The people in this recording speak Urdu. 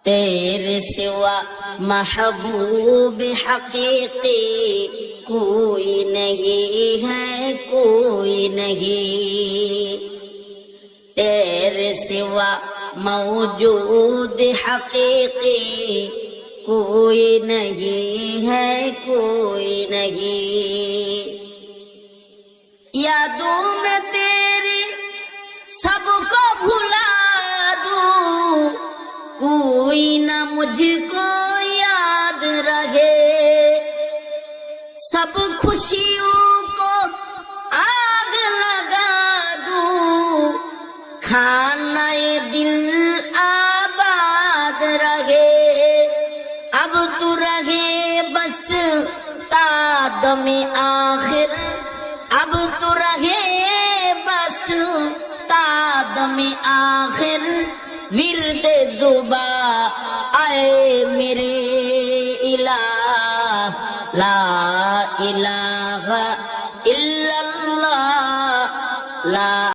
تیرے سوا محبوب حقیقی کوئی نہیں ہے، کوئی نہیں، تیرے سوا موجود حقیقی کوئی نہیں ہے، کوئی نہیں۔ یادوں میں تیری سب کو بھلا دوں، کوئی نہ مجھ کو یاد رہے، سب خوشیوں کو آگ لگا دوں، کھانا دل آباد رہے، اب تو رہے بس تا دم آخر، اب تو رہے بس تا دم آخر، ورد زباں اے میرے الہ، لا الہ الا اللہ، لا